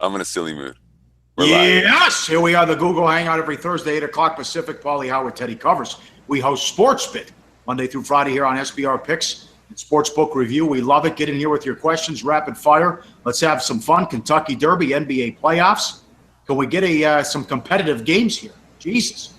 I'm in a silly mood. We're live. Yes, here we are, the Google Hangout every Thursday, 8 o'clock Pacific. Pauly, Howard, Teddy covers. We host SportsBit Monday through Friday here on SBR Picks and Sportsbook Review. We love it. Get in here with your questions, rapid fire. Let's have some fun. Kentucky Derby, NBA playoffs. Can we get some competitive games here? Jesus.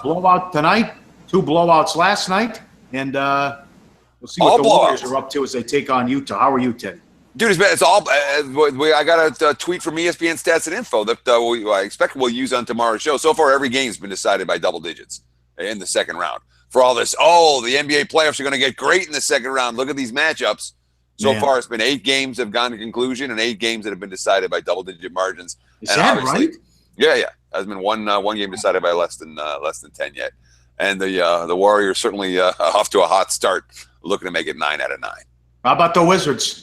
Blowout tonight, 2 blowouts last night, and we'll see what the Warriors are up to as they take on Utah. How are you, Teddy? Dude, it's all. I got a tweet from ESPN Stats and Info that I expect we'll use on tomorrow's show. So far, every game's been decided by double digits in the second round. For all this, the NBA playoffs are going to get great in the second round. Look at these matchups. So far, it's been 8 games have gone to conclusion and 8 games that have been decided by double-digit margins. Is that right? Yeah. There's been one game decided by less than 10 yet, and the Warriors certainly off to a hot start, looking to make it 9 out of 9. How about the Wizards?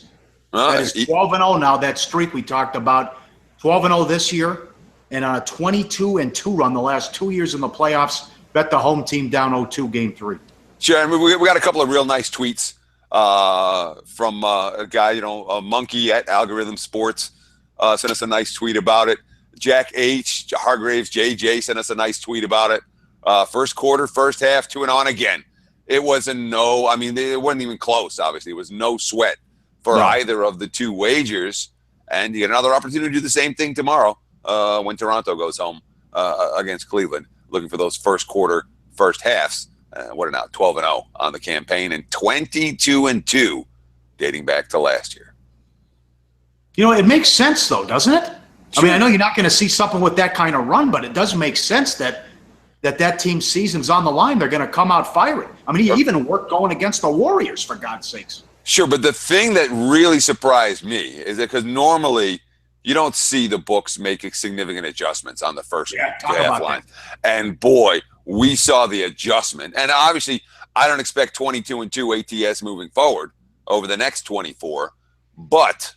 That is 12-0 now. That streak we talked about, 12-0 this year, and on a 22-2 run the last 2 years in the playoffs. Bet the home team down 0-2 game 3. Sure, and we got a couple of real nice tweets from a guy, a monkey at Algorithm Sports, sent us a nice tweet about it. Jack H, Hargraves, JJ sent us a nice tweet about it. First quarter, first half, 2-0 again. It wasn't it wasn't even close. Obviously, it was no sweat for either of the two wagers, and you get another opportunity to do the same thing tomorrow when Toronto goes home against Cleveland, looking for those first quarter, first halves. What are now 12-0 on the campaign and 22-2 dating back to last year. It makes sense though, doesn't it? Sure. I know you're not going to see something with that kind of run, but it does make sense that team's season's on the line. They're going to come out firing. He even worked going against the Warriors, for God's sakes. Sure, but the thing that really surprised me is that because normally you don't see the books making significant adjustments on the first half line. And boy, we saw the adjustment. And obviously, I don't expect 22-2 ATS moving forward over the next 24. But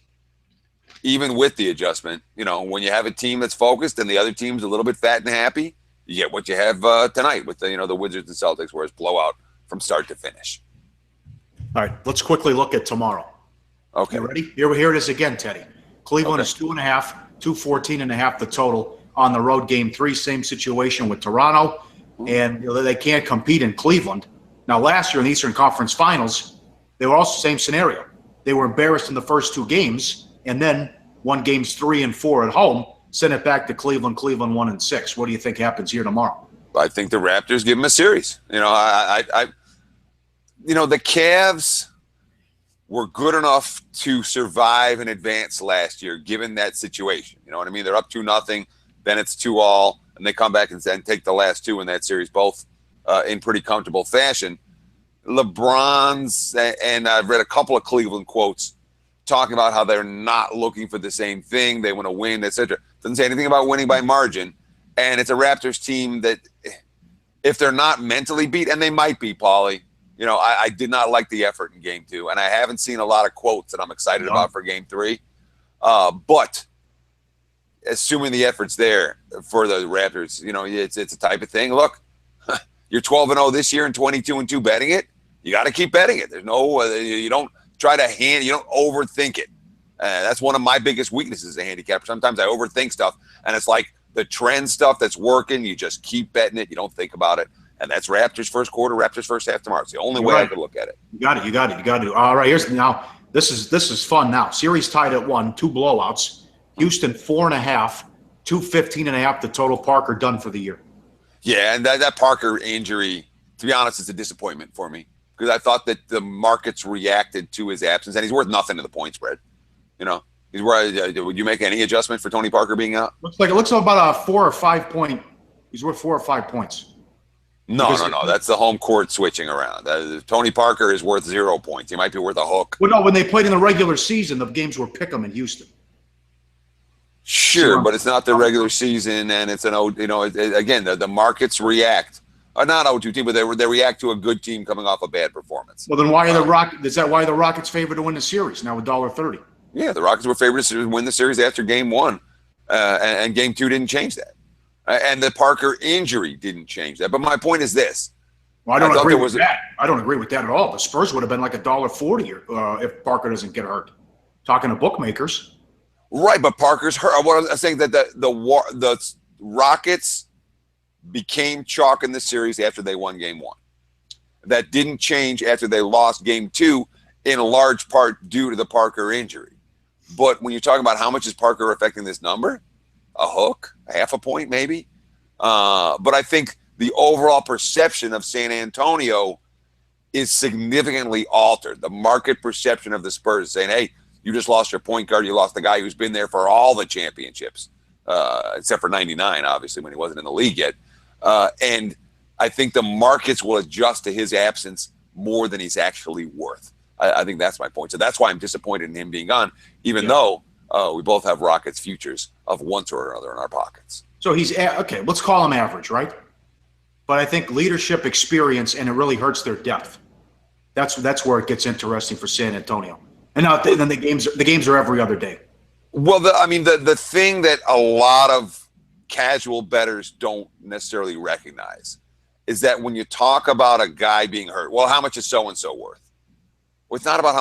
even with the adjustment, when you have a team that's focused and the other team's a little bit fat and happy, you get what you have tonight with the Wizards and Celtics, where it's blowout from start to finish. All right, let's quickly look at tomorrow. Okay. You ready? Here it is again, Teddy. Cleveland is 2.5, 214.5 the total on the road. Game 3, same situation with Toronto, and they can't compete in Cleveland. Now, last year in the Eastern Conference Finals, they were also same scenario. They were embarrassed in the first 2 games, and then won games 3 and 4 at home. Sent it back to Cleveland. Cleveland 1-6. What do you think happens here tomorrow? I think the Raptors give them a series. The Cavs were good enough to survive and advance last year, given that situation. You know what I mean? They're up 2-0, then it's 2-all, and they come back and take the last 2 in that series, both in pretty comfortable fashion. LeBron's, and I've read a couple of Cleveland quotes talking about how they're not looking for the same thing. They want to win, etc. Doesn't say anything about winning by margin. And it's a Raptors team that, if they're not mentally beat, and they might be, Pauly, I did not like the effort in Game 2, and I haven't seen a lot of quotes that I'm excited about for Game 3. But assuming the effort's there for the Raptors, it's a type of thing. Look, you're 12-0 this year and 22-2 betting it. You got to keep betting it. There's no, you don't try to you don't overthink it. That's one of my biggest weaknesses as a handicapper. Sometimes I overthink stuff, and it's like the trend stuff that's working. You just keep betting it. You don't think about it. And that's Raptors first quarter, Raptors first half tomorrow. It's the only way I could look at it. You got it. All right, this is fun now. Series tied at 1, 2 blowouts. Houston 4.5, 215.5 the total. Parker done for the year. Yeah, and that Parker injury, to be honest, is a disappointment for me, because I thought that the markets reacted to his absence, and he's worth nothing to the point spread. He's worth. Would you make any adjustment for Tony Parker being out? Looks like about a 4 or 5 point. He's worth 4 or 5 points. No. That's the home court switching around. Tony Parker is worth 0 points. He might be worth a hook. Well, no, when they played in the regular season, the games were pick 'em in Houston. Sure, but it's not the regular season, and it's again, the markets react. Not 0-2 team, but they react to a good team coming off a bad performance. Well, then why are the Rockets? Is that why the Rockets favored to win the series now with $1.30? Yeah, the Rockets were favored to win the series after Game 1, and Game 2 didn't change that. And the Parker injury didn't change that. But my point is this. Well, I don't agree with that. I don't agree with that at all. The Spurs would have been like $1.40 if Parker doesn't get hurt. Talking to bookmakers. Right, but Parker's hurt. What I'm saying that the Rockets became chalk in the series after they won Game 1. That didn't change after they lost Game 2, in large part due to the Parker injury. But when you're talking about how much is Parker affecting this number, a hook, a half a point maybe. But I think the overall perception of San Antonio is significantly altered. The market perception of the Spurs saying, hey, you just lost your point guard. You lost the guy who's been there for all the championships, except for 99, obviously, when he wasn't in the league yet. And I think the markets will adjust to his absence more than he's actually worth. I think that's my point. So that's why I'm disappointed in him being gone, even though we both have Rockets futures of one sort or another in our pockets. So he's okay. Let's call him average, right? But I think leadership, experience, and it really hurts their depth. That's where it gets interesting for San Antonio. And now then the games are every other day. Well, the thing that a lot of casual bettors don't necessarily recognize is that when you talk about a guy being hurt, well, how much is so and so worth? Well, it's not about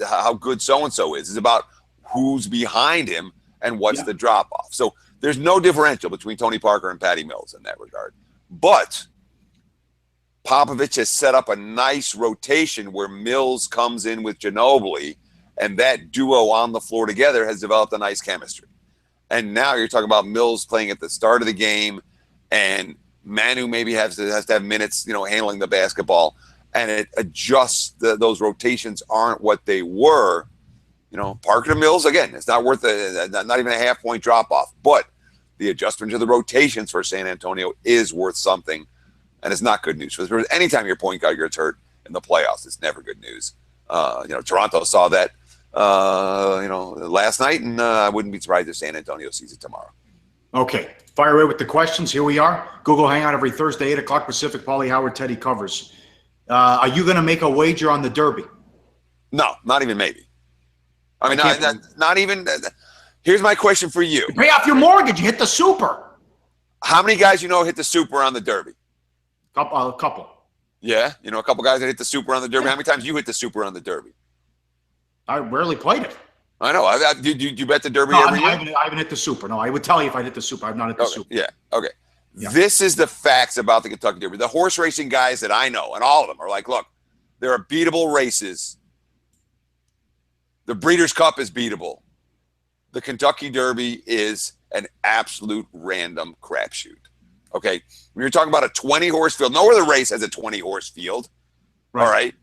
how good so and so is. It's about who's behind him and what's the drop off. So there's no differential between Tony Parker and Patty Mills in that regard. But Popovich has set up a nice rotation where Mills comes in with Ginobili, and that duo on the floor together has developed a nice chemistry. And now you're talking about Mills playing at the start of the game, and Manu maybe has to have minutes, handling the basketball, and it adjusts. Those rotations aren't what they were. Parker to Mills, again, it's not worth not even a half-point drop-off, but the adjustment to the rotations for San Antonio is worth something. And it's not good news for the Spurs. Anytime your point guard gets hurt in the playoffs, it's never good news. Toronto saw that, last night, and I wouldn't be surprised if San Antonio sees it tomorrow. Okay. Fire away with the questions. Here we are. Google Hangout every Thursday, 8 o'clock Pacific. Pauly Howard, Teddy covers. Are you going to make a wager on the Derby? No, not even maybe. I mean, not even. Here's my question for you. Pay off your mortgage. You hit the super. How many guys hit the super on the Derby? A couple. Yeah, a couple guys that hit the super on the Derby. How many times you hit the super on the Derby? I rarely played it. I know. Do you bet the Derby every year? I haven't hit the super. No, I would tell you if I hit the super. I've not hit the super. Yeah. Okay. Yeah. This is the facts about the Kentucky Derby. The horse racing guys that I know, and all of them are like, look, there are beatable races. The Breeders' Cup is beatable. The Kentucky Derby is an absolute random crapshoot. Okay, when you're talking about a 20-horse field, no other race has a 20-horse field. Right. All right.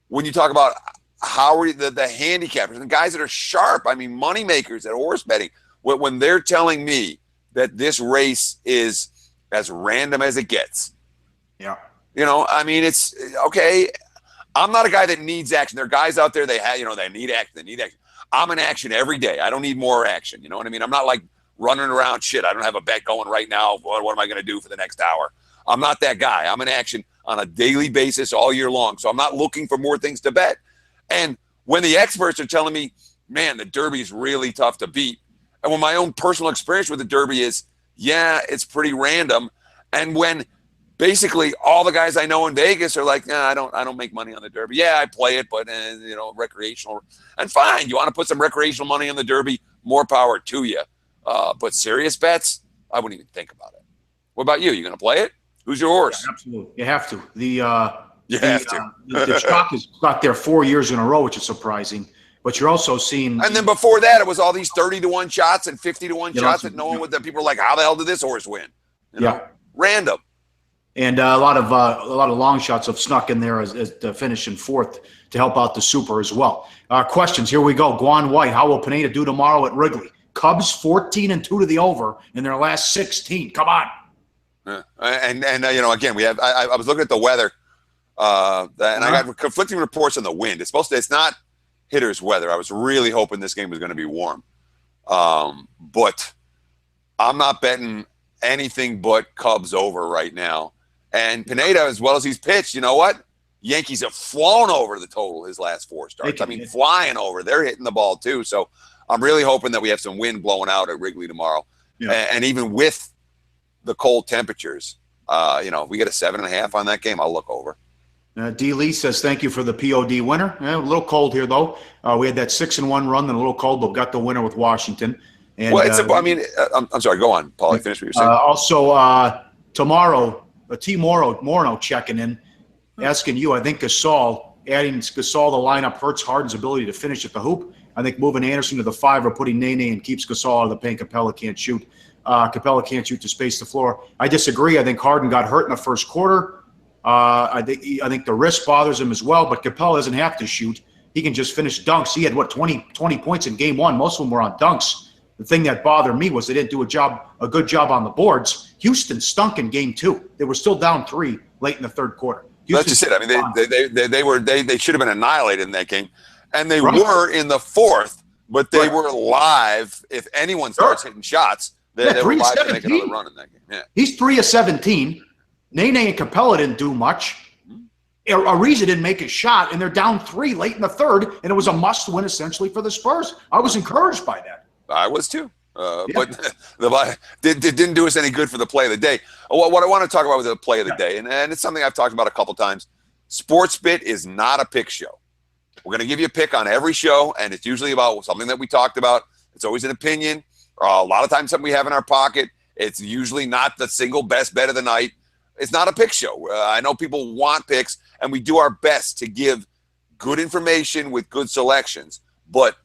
When you talk about how are the handicappers and guys that are sharp, I mean, money makers at horse betting, when they're telling me that this race is as random as it gets. Yeah. It's okay. I'm not a guy that needs action. There are guys out there, they need action. They need action. I'm in action every day. I don't need more action. You know what I mean? I'm not like running around shit. I don't have a bet going right now. What am I going to do for the next hour? I'm not that guy. I'm in action on a daily basis all year long. So I'm not looking for more things to bet. And when the experts are telling me, man, the Derby is really tough to beat. And when my own personal experience with the Derby is, it's pretty random. And when basically all the guys I know in Vegas are like, I don't make money on the Derby. Yeah, I play it, but recreational. And fine, you want to put some recreational money on the Derby, more power to you. But serious bets, I wouldn't even think about it. What about you? You going to play it? Who's your horse? Yeah, absolutely. You have to. The chalk has got there 4 years in a row, which is surprising. But you're also seeing. And then before that, it was all these 30-1 shots and 50-1 shots that no one would. That people are like, how the hell did this horse win? Random. And a lot of long shots have snuck in there as to finish in fourth to help out the super as well. Questions. Here we go. Guan White. How will Pineda do tomorrow at Wrigley? Cubs 14-2 to the over in their last 16. Come on. And again, we have. I was looking at the weather, and I got conflicting reports on the wind. It's not hitters' weather. I was really hoping this game was going to be warm, but I'm not betting anything but Cubs over right now. And Pineda, as well as he's pitched, you know what? Yankees have flown over the total his last 4 starts. Flying over. They're hitting the ball too. So I'm really hoping that we have some wind blowing out at Wrigley tomorrow. Yeah. And even with the cold temperatures, if we get a 7.5 on that game, I'll look over. D. Lee says, thank you for the POD winner. A little cold here, though. We had that 6-1 run, then a little cold, but got the winner with Washington. And, well, I'm sorry. Go on, Pauly. Finish what you're saying. Also, tomorrow, T. Morno checking in, asking you, I think adding Gasol to lineup hurts Harden's ability to finish at the hoop. I think moving Anderson to the 5 or putting Nene and keeps Gasol out of the paint. Capella can't shoot. Capella can't shoot to space the floor. I disagree. I think Harden got hurt in the first quarter. I think the wrist bothers him as well, but Capella doesn't have to shoot. He can just finish dunks. He had, 20 points in game 1. Most of them were on dunks. The thing that bothered me was they didn't do a good job on the boards. Houston stunk in game 2. They were still down 3 late in the third quarter. That's just it. I mean, they should have been annihilated in that game, and they were in the fourth, but they were live. If anyone starts hitting shots, they were live to make another run in that game. Yeah. He's 3 of 17. Nene and Capella didn't do much. Ariza didn't make a shot, and they're down 3 late in the third, and it was a must-win essentially for the Spurs. I was encouraged by that. I was too. But didn't do us any good for the play of the day. What I want to talk about with the play of the day, and it's something I've talked about a couple times, SportsBit is not a pick show. We're going to give you a pick on every show, and it's usually about something that we talked about. It's always an opinion. A lot of times something we have in our pocket. It's usually not the single best bet of the night. It's not a pick show. I know people want picks, and we do our best to give good information with good selections. But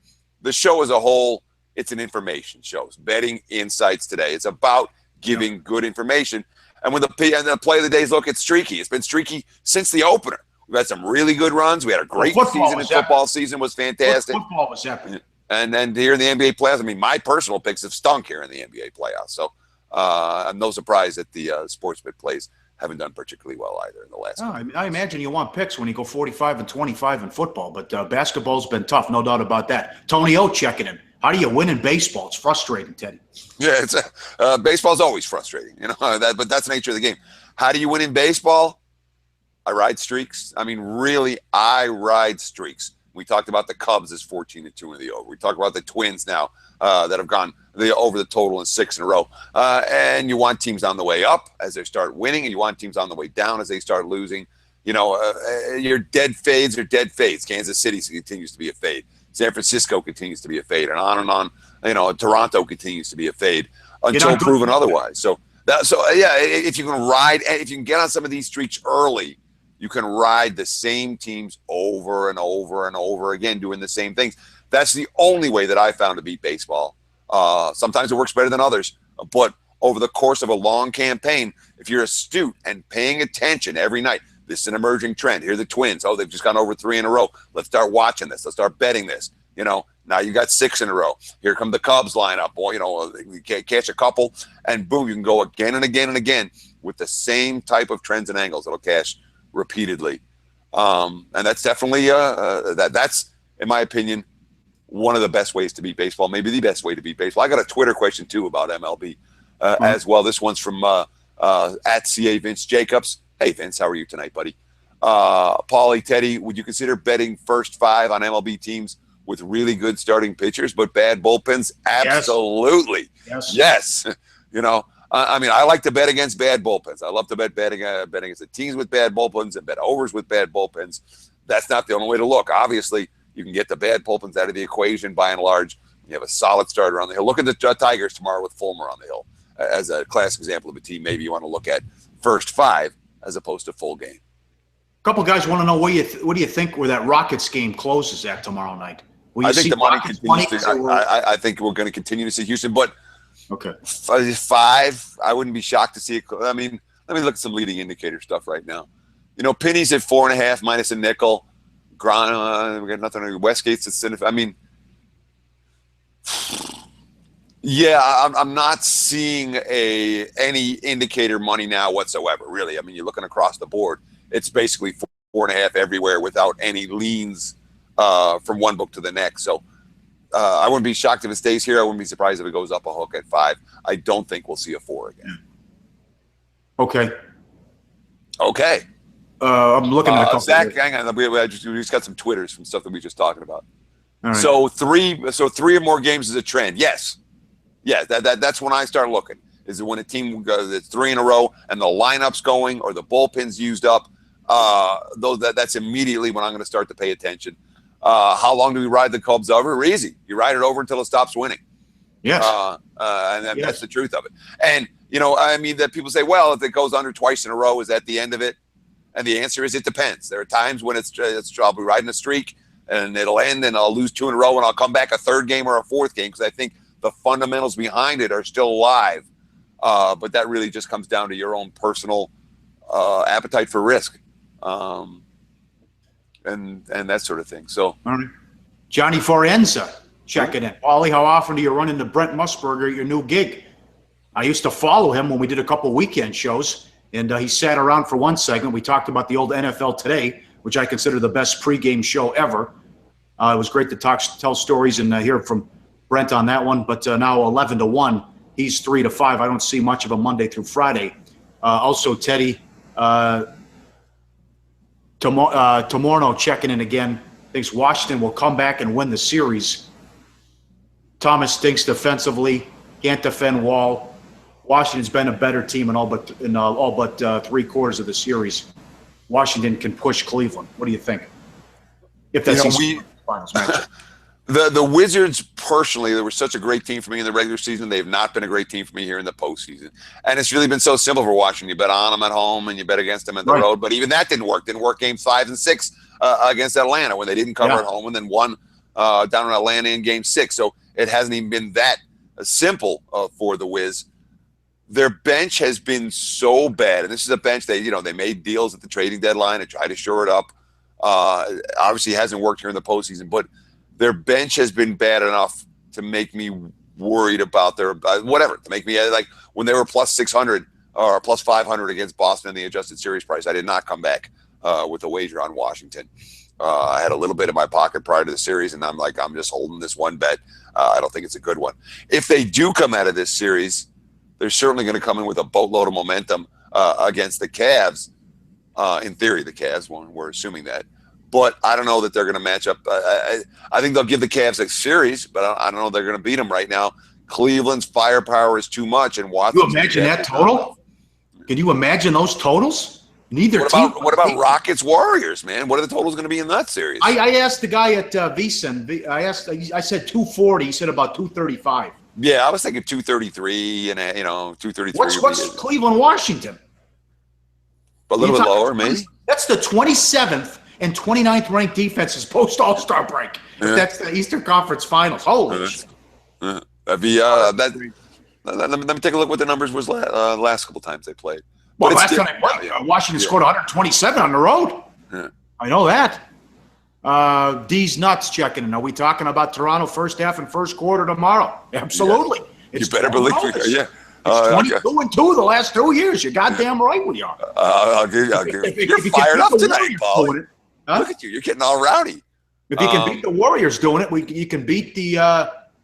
the show as a whole, it's an information show. It's betting insights today. It's about giving good information. And when the play of the days look, it's streaky. It's been streaky since the opener. We've had some really good runs. We had a great season. Football season was fantastic. Football was epic. And then here in the NBA playoffs, I mean, my personal picks have stunk here in the NBA playoffs. So I'm no surprise that the SportsBit plays haven't done particularly well either in the last. I imagine you want picks when you go 45 and 25 in football, but basketball's been tough, no doubt about that. Tony O checking in. How do you win in baseball? It's frustrating, Teddy. Yeah, it's baseball's always frustrating, but that's the nature of the game. How do you win in baseball? I ride streaks. I mean, really, I ride streaks. We talked about the Cubs as 14-2 in the over. We talked about the Twins now that have gone over the total in 6 in a row. And you want teams on the way up as they start winning, and you want teams on the way down as they start losing. Your dead fades are dead fades. Kansas City continues to be a fade. San Francisco continues to be a fade, and on and on. Toronto continues to be a fade until proven otherwise. If you can get on some of these streaks early, you can ride the same teams over and over and over again, doing the same things. That's the only way that I found to beat baseball. Sometimes it works better than others, but over the course of a long campaign, if you're astute and paying attention every night, this is an emerging trend. Here are the Twins. Oh, they've just gone over 3 in a row. Let's start watching this. Let's start betting this. Now you got 6 in a row. Here come the Cubs lineup. Well, you catch a couple, and boom, you can go again and again and again with the same type of trends and angles that'll cash repeatedly. And that's definitely that's, in my opinion, one of the best ways to beat baseball, maybe the best way to beat baseball. I got a Twitter question too about MLB as well. This one's from at CA Vince Jacobs. Hey Vince, how are you tonight, buddy? Pauly, Teddy, would you consider betting first 5 on MLB teams with really good starting pitchers but bad bullpens? Absolutely. Yes. I like to bet against bad bullpens. I love to bet against the teams with bad bullpens and bet overs with bad bullpens. That's not the only way to look. Obviously, you can get the bad bullpens out of the equation by and large. You have a solid starter on the hill. Look at the Tigers tomorrow with Fulmer on the hill as a classic example of a team maybe you want to look at first 5 as opposed to full game. A couple guys want to know what do you think where that Rockets game closes at tomorrow night? I think the money continues. I think we're going to continue to see Houston, but okay, 5. I wouldn't be shocked to see it. I mean, let me look at some leading indicator stuff right now. Penny's at 4.5 minus a nickel. We got nothing. Westgate's at 6. I mean, yeah, I'm not seeing any indicator money now whatsoever. Really, I mean, you're looking across the board. It's basically 4.5 everywhere without any leans from one book to the next. So I wouldn't be shocked if it stays here. I wouldn't be surprised if it goes up a hook at 5. I don't think we'll see a 4 again. Okay. I'm looking at a couple. Zach, hang on. We just got some Twitters from stuff that we were just talking about. Right. So 3 or more games is a trend. Yes. Yeah, that's when I start looking. Is it when a team goes 3 in a row and the lineup's going or the bullpen's used up? that's immediately when I'm going to start to pay attention. How long do we ride the Cubs over? Easy. You ride it over until it stops winning. Yes. That's the truth of it. And, I mean, that people say, well, if it goes under twice in a row, is that the end of it? And the answer is it depends. There are times when I'll be riding a streak and it'll end and I'll lose 2 in a row and I'll come back a third game or a fourth game because I think the fundamentals behind it are still alive. But that really just comes down to your own personal appetite for risk. And that sort of thing. So, Johnny Forenza checking in. Pauly, how often do you run into Brent Musburger at your new gig? I used to follow him when we did a couple weekend shows, and he sat around for one segment. We talked about the old NFL Today, which I consider the best pregame show ever. It was great to tell stories and hear from Brent on that one. But now 11-1, he's 3-5. I don't see much of a Monday through Friday. Also, Teddy Tomorno checking in again. Thinks Washington will come back and win the series. Thomas stinks defensively. Can't defend Wall. Washington's been a better team in all but 3/4 of the series. Washington can push Cleveland. What do you think? If that's finals matchup. The Wizards, personally, they were such a great team for me in the regular season. They've not been a great team for me here in the postseason. And it's really been so simple for Washington. You bet on them at home and you bet against them at the road. But even that didn't work. Didn't work games 5 and 6 against Atlanta when they didn't cover at home and then won down in Atlanta in game 6. So it hasn't even been that simple for the Wiz. Their bench has been so bad. And this is a bench they made deals at the trading deadline and tried to shore it up. Obviously, it hasn't worked here in the postseason, but their bench has been bad enough to make me worried about their to make me like when they were plus 600 or plus 500 against Boston in the adjusted series price. I did not come back with a wager on Washington. I had a little bit in my pocket prior to the series, and I'm just holding this one bet. I don't think it's a good one. If they do come out of this series, they're certainly going to come in with a boatload of momentum against the Cavs. In theory, the Cavs, we're assuming that. But I don't know that they're going to match up. I think they'll give the Cavs a series, but I don't know they're going to beat them right now. Cleveland's firepower is too much, and Watson. Can you imagine that total? Can you imagine those totals? Neither team. What about Rockets Warriors, man? What are the totals going to be in that series? I asked the guy at VSiN. I said 240. He said about 235. Yeah, I was thinking 233 and 233. What's Cleveland, Washington? A little bit lower, maybe. That's the 27th and 29th ranked defenses post All-Star break. Yeah. That's the Eastern Conference Finals. Holy shit. That'd be let me take a look what the numbers was last couple times they played. Well, last time they played, Washington scored 127 on the road. Yeah. I know that. D's nuts checking in. Are we talking about Toronto first half and first quarter tomorrow? Absolutely. Yeah. You better believe it. Yeah. It's 22-2 the last 2 years. You're goddamn right we are. I'll give you're fired up tonight, Paul. Huh? Look at you. You're getting all rowdy. If you can beat the Warriors doing it, you can beat the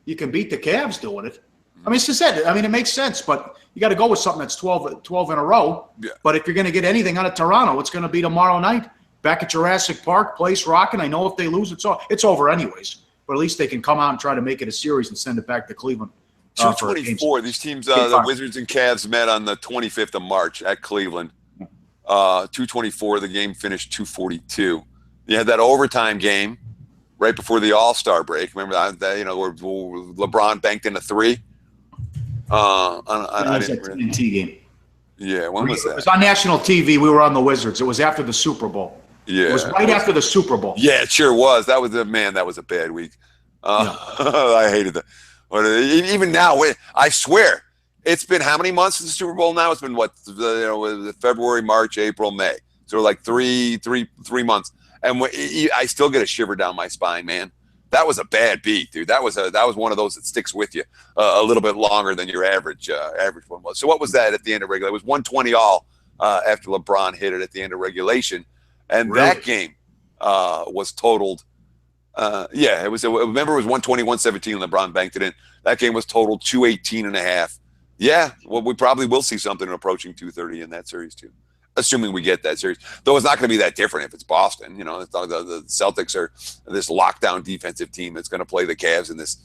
Cavs doing it. I mean, it's just that. I mean, it makes sense, but you got to go with something that's 12 in a row. Yeah. But if you're going to get anything out of Toronto, it's going to be tomorrow night back at Jurassic Park, place rocking. I know if they lose, it's over anyways. But at least they can come out and try to make it a series and send it back to Cleveland. 224. These teams, the Wizards and Cavs, met on the 25th of March at Cleveland. 224. The game finished 242. You had that overtime game right before the All-Star break. Remember that? Where LeBron banked in a 3. I didn't TNT game. Yeah, when was that? It was on national TV. We were on the Wizards. It was after the Super Bowl. Yeah, it was right after the Super Bowl. Yeah, it sure was. That was a bad week. I hated that. But even now, I swear, it's been how many months since the Super Bowl now? It's been February, March, April, May. So like three months, and I still get a shiver down my spine, man. That was a bad beat, dude. That was one of those that sticks with you a little bit longer than your average one was. So what was that at the end of regulation? It was 120 all after LeBron hit it at the end of regulation, and really? That game was totaled. It was. Remember, it was 120-117. LeBron banked it in. That game was totaled 218.5. Yeah, well, we probably will see something approaching 230 in that series too, assuming we get that series. Though it's not going to be that different if it's Boston. The Celtics are this lockdown defensive team that's going to play the Cavs in this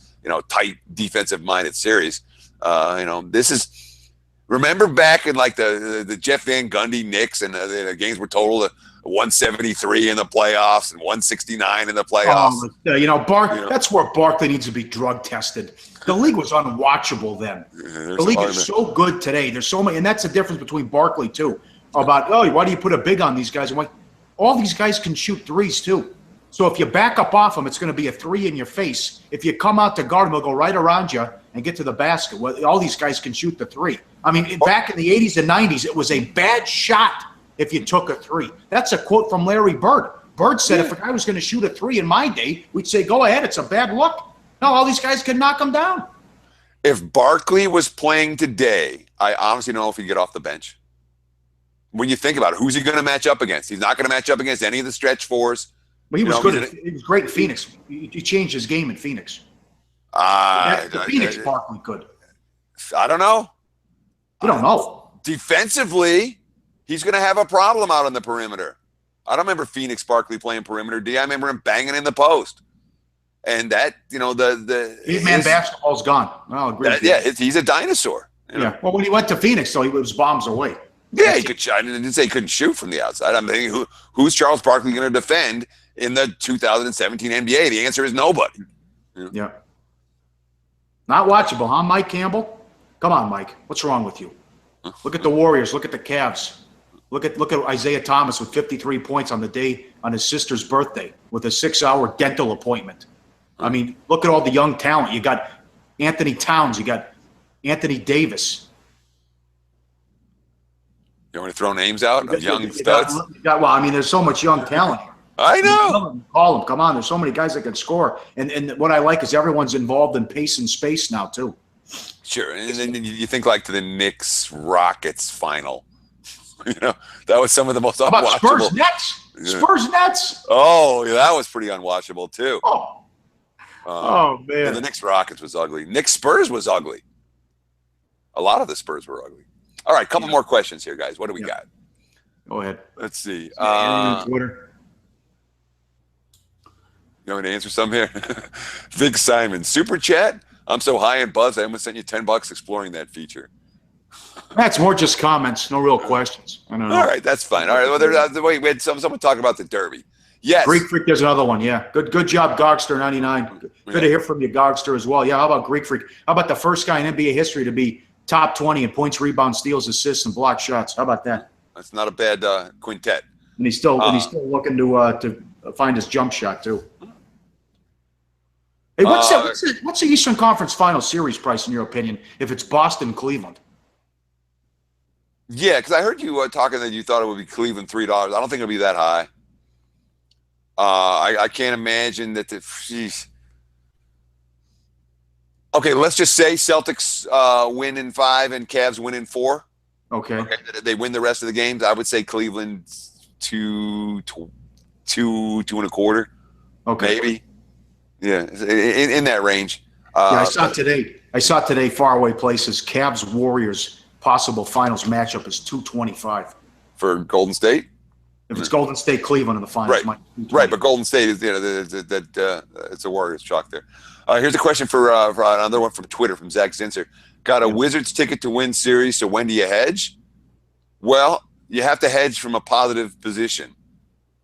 tight defensive-minded series. This is. Remember back in like the Jeff Van Gundy Knicks and the games were totaled 173 in the playoffs and 169 in the playoffs. That's where Barkley needs to be drug tested. The league was unwatchable then. The league is so good today. There's so many, and that's the difference between Barkley too. About why do you put a big on these guys? I'm like, all these guys can shoot threes too. So if you back up off them, it's going to be a three in your face. If you come out to guard them, they'll go right around you and get to the basket. Well, all these guys can shoot the three. I mean, back in the 80s and 90s, it was a bad shot if you took a three. That's a quote from Larry Bird. Bird said if a guy was going to shoot a three in my day, we'd say, go ahead, it's a bad look. No, all these guys can knock him down. If Barkley was playing today, I honestly don't know if he'd get off the bench. When you think about it, who's he going to match up against? He's not going to match up against any of the stretch fours. But he was good. He was great in Phoenix. He changed his game in Phoenix. Phoenix Barkley could. I don't know. You don't know. Defensively, he's going to have a problem out on the perimeter. I don't remember Phoenix Barkley playing perimeter D. I remember him banging in the post. And that, the 8-man basketball's gone. I'll agree with you. He's a dinosaur. Yeah. Well, when he went to Phoenix, though, he was bombs away. Yeah, he could. I didn't say he couldn't shoot from the outside. I'm thinking, who's Charles Barkley going to defend in the 2017 NBA? The answer is nobody. Yeah. Not watchable, huh, Mike Campbell? Come on, Mike. What's wrong with you? Look at the Warriors. Look at the Cavs. Look at Isaiah Thomas with 53 points on the day on his sister's birthday with a 6-hour dental appointment. I mean, look at all the young talent. You got Anthony Towns. You got Anthony Davis. You want to throw names out of young studs? There's so much young talent here. I know. Call them. Come on. There's so many guys that can score. And what I like is everyone's involved in pace and space now, too. Sure. And then you think like to the Knicks-Rockets final. That was some of the most unwatchable. How about Spurs-Nets? Yeah. Spurs-Nets. Oh, yeah, that was pretty unwatchable, too. Man. Yeah, the Knicks-Rockets was ugly. Knicks-Spurs was ugly. A lot of the Spurs were ugly. All right, couple more questions here, guys. What do we got? Go ahead. Let's see. Twitter. You want me to answer some here? Vic Simon, super chat. I'm so high and buzzed, I almost sent you $10 exploring that feature. That's more just comments, no real questions. I don't know. All right, that's fine. All right, well, we had someone talk about the Derby. Yes. Greek Freak, there's another one. Yeah, good job, Gogster99. Good to hear from you, Gogster, as well. Yeah, how about Greek Freak? How about the first guy in NBA history to be top 20 in points, rebounds, steals, assists, and block shots? How about that? That's not a bad quintet. And he's still looking to find his jump shot too. Hey, what's the Eastern Conference Final Series price in your opinion? If it's Boston, Cleveland. Yeah, because I heard you talking that you thought it would be Cleveland $3. I don't think it'll be that high. I can't imagine that. Okay, let's just say Celtics win in 5 and Cavs win in 4. Okay. They win the rest of the games. I would say Cleveland 2.25. Okay. Maybe. Yeah, in that range. I saw today. Faraway places. Cavs Warriors possible finals matchup is 225 for Golden State. If it's Golden State Cleveland in the finals, right. But Golden State is it's a Warriors chalk there. Here's a question for another one from Twitter from Zach Zinser. Got a Wizards ticket to win series, so when do you hedge? Well, you have to hedge from a positive position,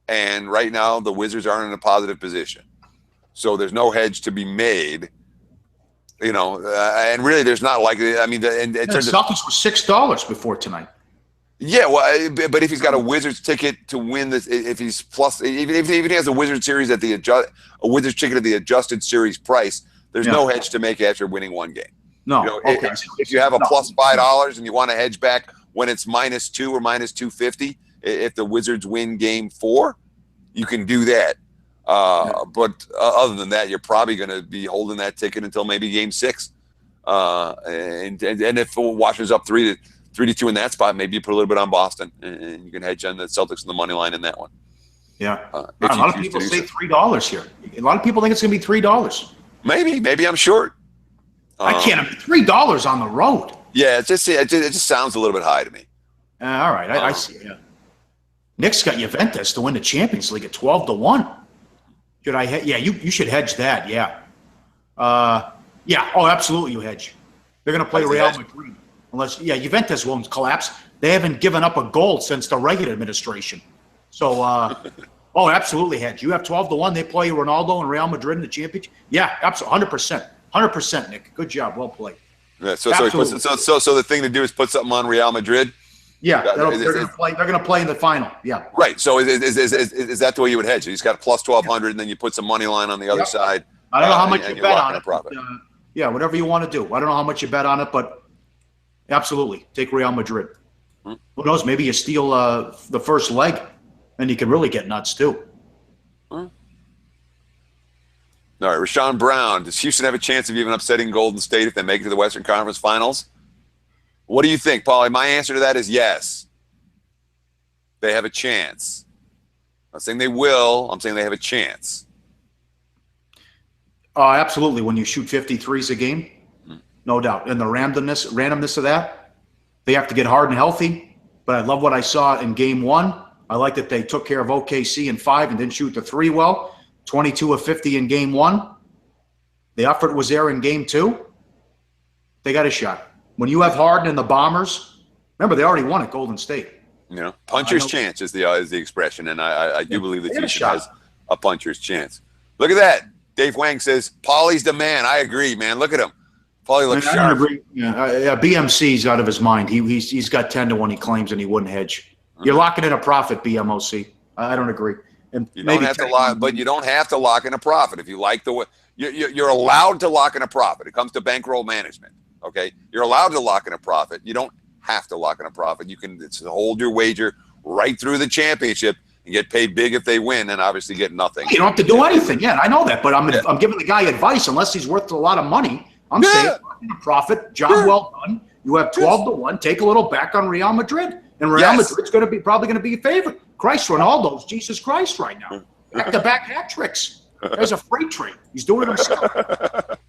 and right now the Wizards aren't in a positive position, so there's no hedge to be made. And really, there's not the Celtics were $6 before tonight. Yeah, well, but if he's got a Wizards ticket to win this, if he's plus, even if he has a Wizards series a Wizards ticket at the adjusted series price, there's no hedge to make after winning one game. No, okay. If you have a plus $5 and you want to hedge back when it's -2 or -250, if the Wizards win Game 4, you can do that. But other than that, you're probably going to be holding that ticket until maybe Game 6. And if Washington's up 3-2 in that spot, maybe you put a little bit on Boston, and you can hedge on the Celtics and the money line in that one. Yeah, a lot of people say $3 here. A lot of people think it's going to be $3. Maybe I'm short. I can't. $3 on the road. Yeah, it just sounds a little bit high to me. All right, I see. Yeah. Knicks got Juventus to win the Champions League at 12-1. Should I? Yeah, you should hedge that. Yeah. Yeah. Oh, absolutely, you hedge. They're going to play Real Madrid. Juventus won't collapse. They haven't given up a goal since the Reagan administration. So, oh, absolutely, hedge. You have 12-1. They play Ronaldo and Real Madrid in the championship. Yeah, absolutely, 100%, 100%, Nick. Good job, well played. Yeah, so the thing to do is put something on Real Madrid. Yeah, they're going to play. They're going to play in the final. Yeah. Right. So is that the way you would hedge? You just got a plus 1,200, and then you put some money line on the other side. I don't know how much you bet on it. Yeah, whatever you want to do. I don't know how much you bet on it, but absolutely take Real Madrid. Who knows? Maybe you steal the first leg, and you can really get nuts too. All right, Rashawn Brown. Does Houston have a chance of even upsetting Golden State if they make it to the Western Conference Finals? What do you think, Pauly? My answer to that is yes. They have a chance. I'm not saying they will. I'm saying they have a chance. Absolutely. When you shoot 53s a game, no doubt. And the randomness of that, they have to get hard and healthy. But I love what I saw in Game 1. I like that they took care of OKC in 5 and didn't shoot the 3 well. 22 of 50 in Game 1. The effort was there in Game 2. They got a shot. When you have Harden and the Bombers, remember they already won at Golden State. You know, puncher's chance is the expression, and I do believe that Houston has a puncher's chance. Look at that. Dave Wang says, Pauly's the man. I agree, man. Look at him. Pauly looks sharp. I don't agree. BMC's out of his mind. He's got 10-1 he claims, and he wouldn't hedge. You're locking in a profit, BMOC. I don't agree. And you don't have to lock, but you don't have to lock in a profit. If you like the way you're allowed to lock in a profit. It comes to bankroll management. Okay, you're allowed to lock in a profit. You don't have to lock in a profit. You can hold your wager right through the championship and get paid big if they win, and obviously get nothing. You don't have to do anything. Yeah, I know that, but I'm giving the guy advice. Unless he's worth a lot of money, I'm saying lock in a profit. Job well done. You have 12-1. Take a little back on Real Madrid, and Real Madrid's probably going to be a favorite. Christ, Ronaldo's Jesus Christ right now. Back-to-back hat tricks. There's a freight train. He's doing it himself.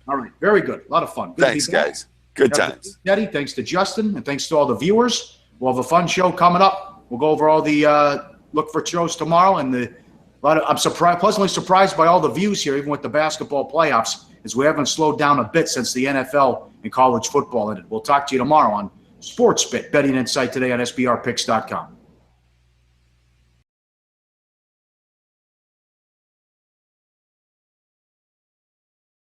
All right, very good. A lot of fun. Good Thanks, guys. Good times. Eddie, thanks to Justin, and thanks to all the viewers. We'll have a fun show coming up. We'll go over all the look for shows tomorrow, and I'm pleasantly surprised by all the views here, even with the basketball playoffs, as we haven't slowed down a bit since the NFL and college football ended. We'll talk to you tomorrow on Sports Bet, betting insight today on SBRpicks.com.